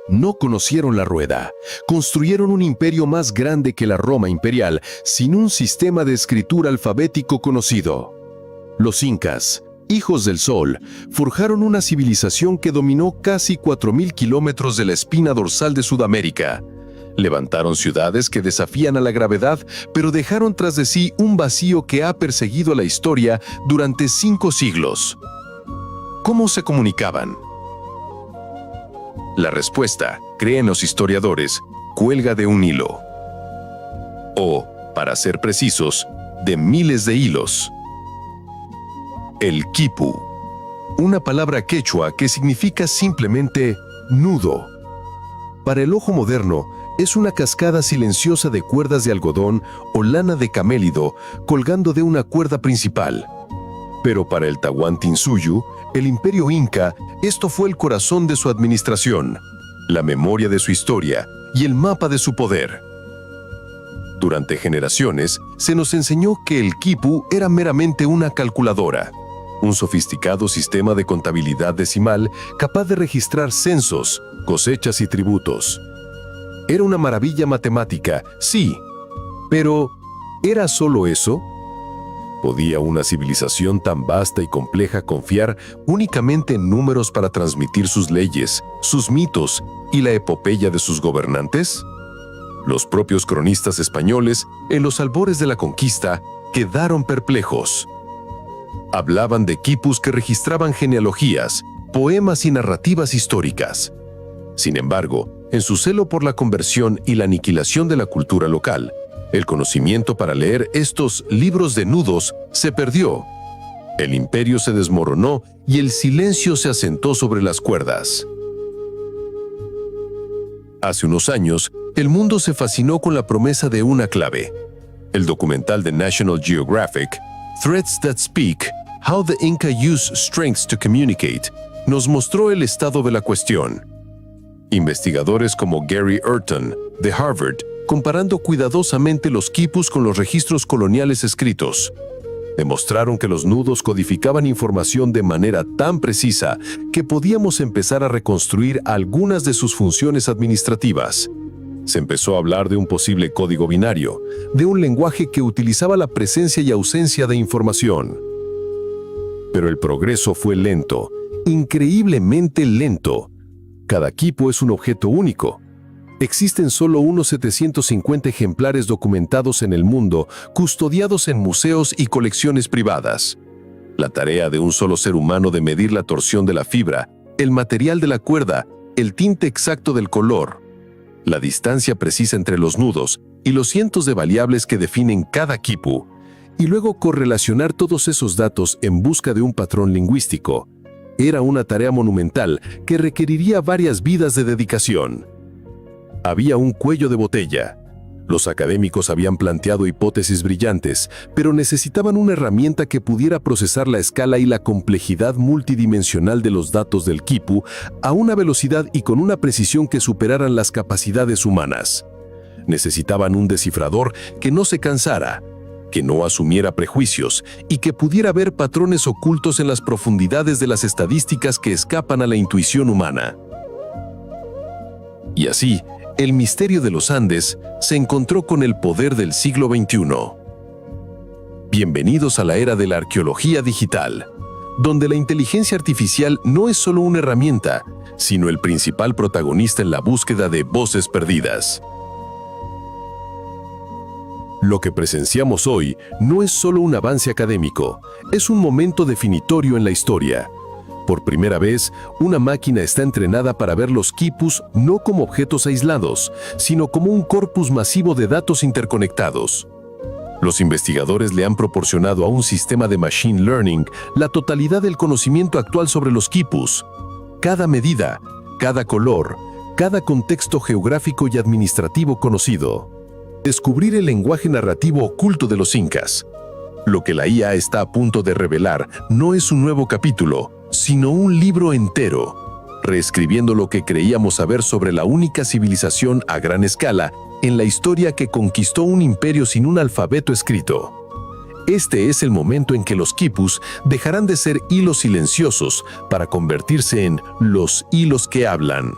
No conocieron la rueda. Construyeron un imperio más grande que la Roma imperial, sin un sistema de escritura alfabético conocido. Los incas, hijos del sol, forjaron una civilización que dominó casi 4.000 kilómetros de la espina dorsal de Sudamérica. Levantaron ciudades que desafían a la gravedad, pero dejaron tras de sí un vacío que ha perseguido a la historia durante 5 siglos. ¿Cómo se comunicaban? La respuesta, creen los historiadores, cuelga de un hilo. O, para ser precisos, de miles de hilos. El quipu, una palabra quechua que significa simplemente nudo. Para el ojo moderno, es una cascada silenciosa de cuerdas de algodón o lana de camélido colgando de una cuerda principal. Pero para el Tahuantinsuyo, el imperio inca, esto fue el corazón de su administración, la memoria de su historia y el mapa de su poder. Durante generaciones, se nos enseñó que el quipu era meramente una calculadora, un sofisticado sistema de contabilidad decimal capaz de registrar censos, cosechas y tributos. Era una maravilla matemática, sí, pero ¿era solo eso? ¿Podía una civilización tan vasta y compleja confiar únicamente en números para transmitir sus leyes, sus mitos y la epopeya de sus gobernantes? Los propios cronistas españoles, en los albores de la conquista, quedaron perplejos. Hablaban de quipus que registraban genealogías, poemas y narrativas históricas. Sin embargo, en su celo por la conversión y la aniquilación de la cultura local, el conocimiento para leer estos libros de nudos se perdió. El imperio se desmoronó y el silencio se asentó sobre las cuerdas. Hace unos años, el mundo se fascinó con la promesa de una clave. El documental de National Geographic, Threads That Speak, How the Inca Used Strengths to Communicate, nos mostró el estado de la cuestión. Investigadores como Gary Urton, de Harvard, comparando cuidadosamente los quipus con los registros coloniales escritos, demostraron que los nudos codificaban información de manera tan precisa que podíamos empezar a reconstruir algunas de sus funciones administrativas. Se empezó a hablar de un posible código binario, de un lenguaje que utilizaba la presencia y ausencia de información. Pero el progreso fue lento, increíblemente lento. Cada quipu es un objeto único. Existen solo unos 750 ejemplares documentados en el mundo, custodiados en museos y colecciones privadas. La tarea de un solo ser humano de medir la torsión de la fibra, el material de la cuerda, el tinte exacto del color, la distancia precisa entre los nudos y los cientos de variables que definen cada quipu, y luego correlacionar todos esos datos en busca de un patrón lingüístico. Era una tarea monumental que requeriría varias vidas de dedicación. Había un cuello de botella. Los académicos habían planteado hipótesis brillantes, pero necesitaban una herramienta que pudiera procesar la escala y la complejidad multidimensional de los datos del quipu a una velocidad y con una precisión que superaran las capacidades humanas. Necesitaban un descifrador que no se cansara, que no asumiera prejuicios y que pudiera ver patrones ocultos en las profundidades de las estadísticas que escapan a la intuición humana. Y así, el misterio de los Andes se encontró con el poder del siglo XXI. Bienvenidos a la era de la arqueología digital, donde la inteligencia artificial no es solo una herramienta, sino el principal protagonista en la búsqueda de voces perdidas. Lo que presenciamos hoy no es solo un avance académico, es un momento definitorio en la historia. Por primera vez, una máquina está entrenada para ver los quipus no como objetos aislados, sino como un corpus masivo de datos interconectados. Los investigadores le han proporcionado a un sistema de machine learning la totalidad del conocimiento actual sobre los quipus. Cada medida, cada color, cada contexto geográfico y administrativo conocido. Descubrir el lenguaje narrativo oculto de los incas. Lo que la IA está a punto de revelar no es un nuevo capítulo, sino un libro entero, reescribiendo lo que creíamos saber sobre la única civilización a gran escala en la historia que conquistó un imperio sin un alfabeto escrito. Este es el momento en que los quipus dejarán de ser hilos silenciosos para convertirse en los hilos que hablan.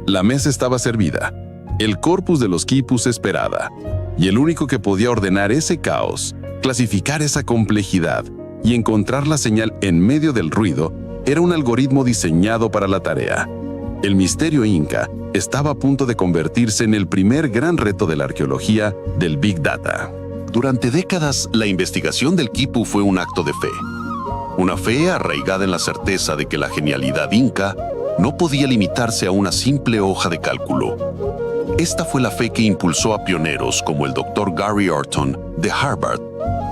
La mesa estaba servida, el corpus de los quipus esperada, y el único que podía ordenar ese caos, clasificar esa complejidad y encontrar la señal en medio del ruido era un algoritmo diseñado para la tarea. El misterio inca estaba a punto de convertirse en el primer gran reto de la arqueología del Big Data. Durante décadas, la investigación del quipu fue un acto de fe. Una fe arraigada en la certeza de que la genialidad inca no podía limitarse a una simple hoja de cálculo. Esta fue la fe que impulsó a pioneros como el Dr. Gary Orton de Harvard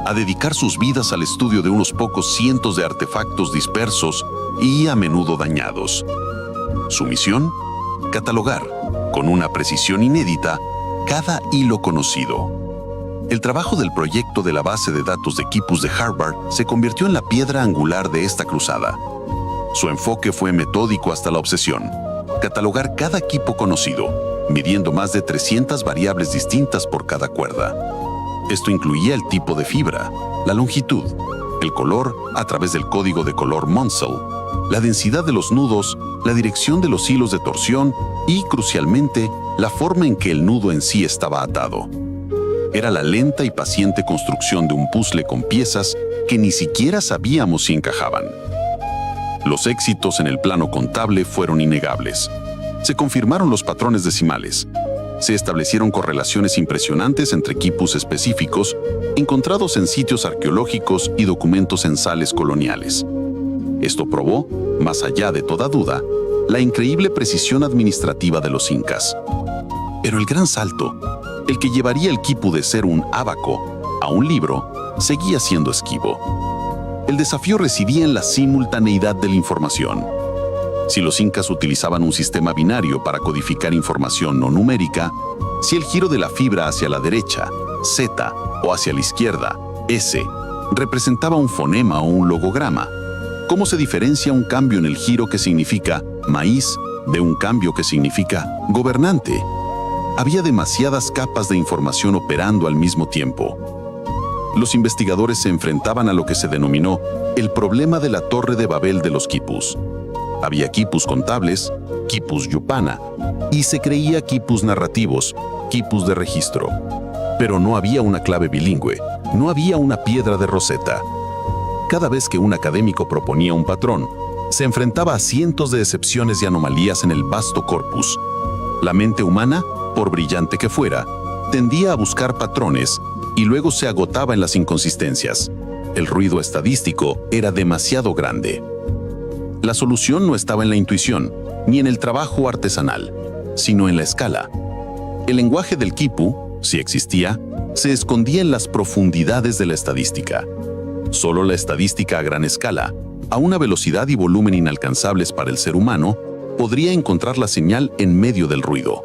a dedicar sus vidas al estudio de unos pocos cientos de artefactos dispersos y a menudo dañados. Su misión: catalogar, con una precisión inédita, cada hilo conocido. El trabajo del proyecto de la base de datos de quipus de Harvard se convirtió en la piedra angular de esta cruzada. Su enfoque fue metódico hasta la obsesión: catalogar cada quipu conocido, midiendo más de 300 variables distintas por cada cuerda. Esto incluía el tipo de fibra, la longitud, el color a través del código de color Munsell, la densidad de los nudos, la dirección de los hilos de torsión y, crucialmente, la forma en que el nudo en sí estaba atado. Era la lenta y paciente construcción de un puzzle con piezas que ni siquiera sabíamos si encajaban. Los éxitos en el plano contable fueron innegables. Se confirmaron los patrones decimales. Se establecieron correlaciones impresionantes entre quipus específicos encontrados en sitios arqueológicos y documentos censales coloniales. Esto probó, más allá de toda duda, la increíble precisión administrativa de los incas. Pero el gran salto, el que llevaría el quipu de ser un ábaco a un libro, seguía siendo esquivo. El desafío residía en la simultaneidad de la información. Si los incas utilizaban un sistema binario para codificar información no numérica, si el giro de la fibra hacia la derecha, Z, o hacia la izquierda, S, representaba un fonema o un logograma, ¿cómo se diferencia un cambio en el giro que significa maíz de un cambio que significa gobernante? Había demasiadas capas de información operando al mismo tiempo. Los investigadores se enfrentaban a lo que se denominó el problema de la Torre de Babel de los quipus. Había quipus contables, quipus yupana, y se creía quipus narrativos, quipus de registro. Pero no había una clave bilingüe, no había una piedra de Rosetta. Cada vez que un académico proponía un patrón, se enfrentaba a cientos de excepciones y anomalías en el vasto corpus. La mente humana, por brillante que fuera, tendía a buscar patrones y luego se agotaba en las inconsistencias. El ruido estadístico era demasiado grande. La solución no estaba en la intuición, ni en el trabajo artesanal, sino en la escala. El lenguaje del quipu, si existía, se escondía en las profundidades de la estadística. Solo la estadística a gran escala, a una velocidad y volumen inalcanzables para el ser humano, podría encontrar la señal en medio del ruido.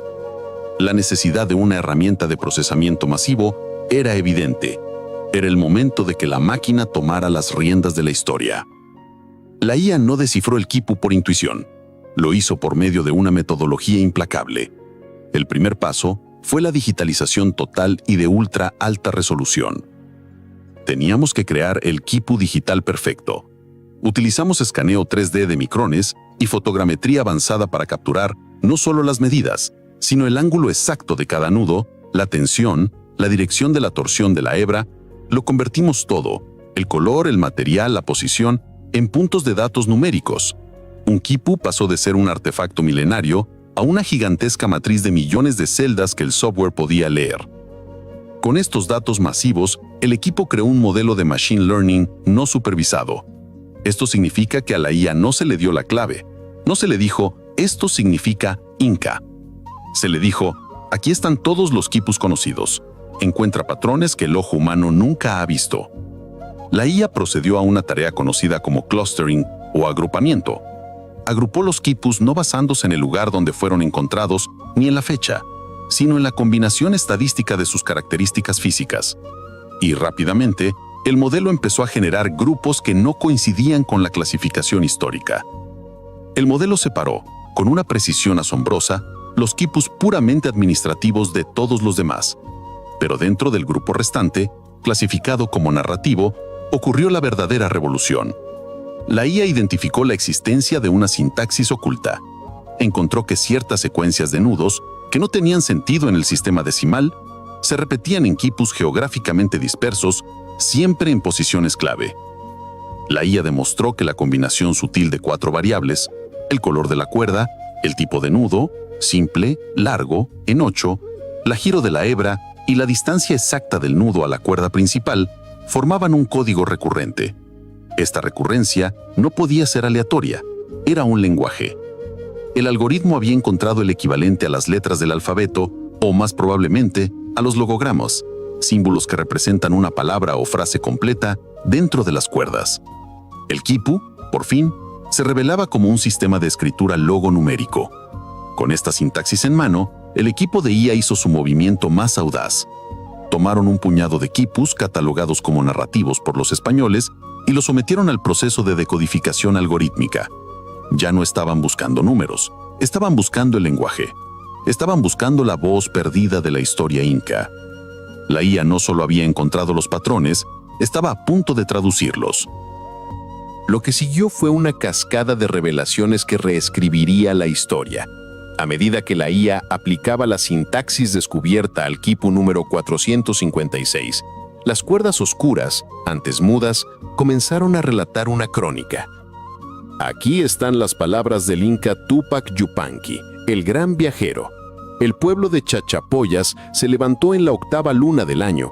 La necesidad de una herramienta de procesamiento masivo era evidente. Era el momento de que la máquina tomara las riendas de la historia. La IA no descifró el quipu por intuición. Lo hizo por medio de una metodología implacable. El primer paso fue la digitalización total y de ultra alta resolución. Teníamos que crear el quipu digital perfecto. Utilizamos escaneo 3D de micrones y fotogrametría avanzada para capturar no solo las medidas, sino el ángulo exacto de cada nudo, la tensión, la dirección de la torsión de la hebra. Lo convertimos todo, el color, el material, la posición, en puntos de datos numéricos. Un quipu pasó de ser un artefacto milenario a una gigantesca matriz de millones de celdas que el software podía leer. Con estos datos masivos, el equipo creó un modelo de machine learning no supervisado. Esto significa que a la IA no se le dio la clave. No se le dijo, esto significa Inca. Se le dijo, aquí están todos los quipus conocidos. Encuentra patrones que el ojo humano nunca ha visto. La IA procedió a una tarea conocida como clustering o agrupamiento. Agrupó los quipus no basándose en el lugar donde fueron encontrados ni en la fecha, sino en la combinación estadística de sus características físicas. Y rápidamente, el modelo empezó a generar grupos que no coincidían con la clasificación histórica. El modelo separó, con una precisión asombrosa, los quipus puramente administrativos de todos los demás. Pero dentro del grupo restante, clasificado como narrativo, ocurrió la verdadera revolución. La IA identificó la existencia de una sintaxis oculta. Encontró que ciertas secuencias de nudos, que no tenían sentido en el sistema decimal, se repetían en quipus geográficamente dispersos, siempre en posiciones clave. La IA demostró que la combinación sutil de 4 variables, el color de la cuerda, el tipo de nudo, simple, largo, en 8, la giro de la hebra y la distancia exacta del nudo a la cuerda principal, formaban un código recurrente. Esta recurrencia no podía ser aleatoria, era un lenguaje. El algoritmo había encontrado el equivalente a las letras del alfabeto, o más probablemente, a los logogramas, símbolos que representan una palabra o frase completa dentro de las cuerdas. El quipu, por fin, se revelaba como un sistema de escritura logonumérico. Con esta sintaxis en mano, el equipo de IA hizo su movimiento más audaz. Tomaron un puñado de quipus catalogados como narrativos por los españoles y los sometieron al proceso de decodificación algorítmica. Ya no estaban buscando números, estaban buscando el lenguaje. Estaban buscando la voz perdida de la historia inca. La IA no solo había encontrado los patrones, estaba a punto de traducirlos. Lo que siguió fue una cascada de revelaciones que reescribiría la historia. A medida que la IA aplicaba la sintaxis descubierta al quipu número 456, las cuerdas oscuras, antes mudas, comenzaron a relatar una crónica. Aquí están las palabras del inca Túpac Yupanqui, el gran viajero. El pueblo de Chachapoyas se levantó en la 8ª luna del año.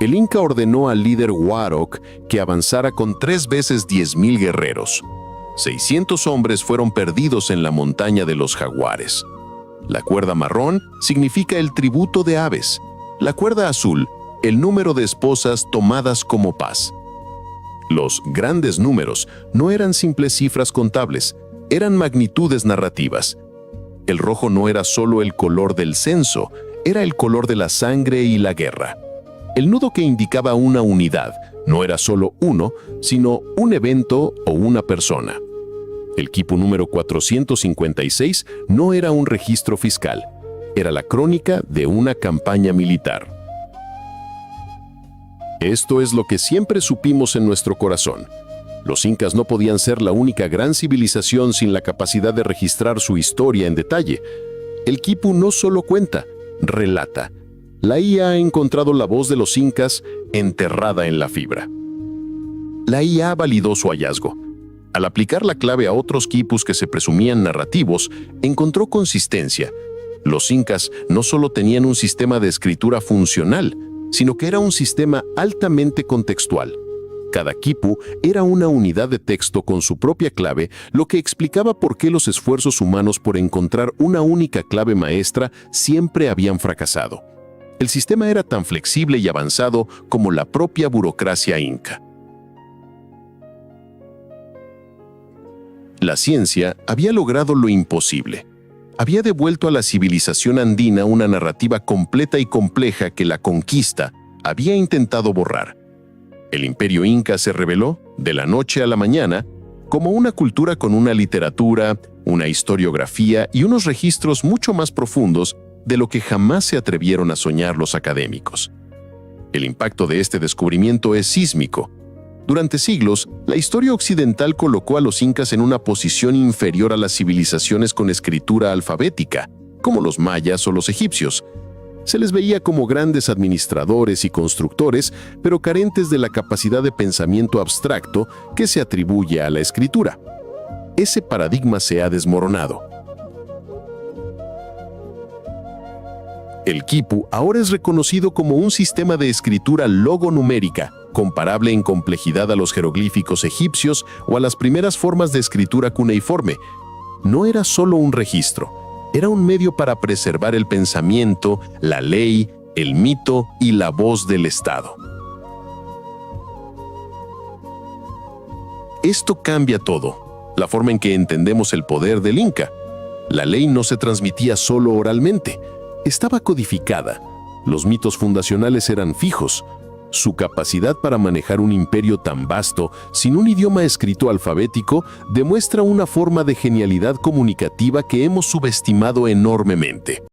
El inca ordenó al líder Huároc que avanzara con 3 veces 10,000 guerreros. 600 hombres fueron perdidos en la montaña de los jaguares. La cuerda marrón significa el tributo de aves. La cuerda azul, el número de esposas tomadas como paz. Los grandes números no eran simples cifras contables, eran magnitudes narrativas. El rojo no era solo el color del censo, era el color de la sangre y la guerra. El nudo que indicaba una unidad no era solo uno, sino un evento o una persona. El quipu número 456 no era un registro fiscal, era la crónica de una campaña militar. Esto es lo que siempre supimos en nuestro corazón. Los incas no podían ser la única gran civilización sin la capacidad de registrar su historia en detalle. El quipu no solo cuenta, relata. La IA ha encontrado la voz de los incas enterrada en la fibra. La IA validó su hallazgo. Al aplicar la clave a otros quipus que se presumían narrativos, encontró consistencia. Los incas no solo tenían un sistema de escritura funcional, sino que era un sistema altamente contextual. Cada quipu era una unidad de texto con su propia clave, lo que explicaba por qué los esfuerzos humanos por encontrar una única clave maestra siempre habían fracasado. El sistema era tan flexible y avanzado como la propia burocracia inca. La ciencia había logrado lo imposible. Había devuelto a la civilización andina una narrativa completa y compleja que la conquista había intentado borrar. El imperio inca se reveló, de la noche a la mañana, como una cultura con una literatura, una historiografía y unos registros mucho más profundos de lo que jamás se atrevieron a soñar los académicos. El impacto de este descubrimiento es sísmico. Durante siglos, la historia occidental colocó a los incas en una posición inferior a las civilizaciones con escritura alfabética, como los mayas o los egipcios. Se les veía como grandes administradores y constructores, pero carentes de la capacidad de pensamiento abstracto que se atribuye a la escritura. Ese paradigma se ha desmoronado. El quipu ahora es reconocido como un sistema de escritura logonumérica, comparable en complejidad a los jeroglíficos egipcios o a las primeras formas de escritura cuneiforme. No era solo un registro, era un medio para preservar el pensamiento, la ley, el mito y la voz del Estado. Esto cambia todo, la forma en que entendemos el poder del Inca. La ley no se transmitía solo oralmente, estaba codificada. Los mitos fundacionales eran fijos. Su capacidad para manejar un imperio tan vasto, sin un idioma escrito alfabético, demuestra una forma de genialidad comunicativa que hemos subestimado enormemente.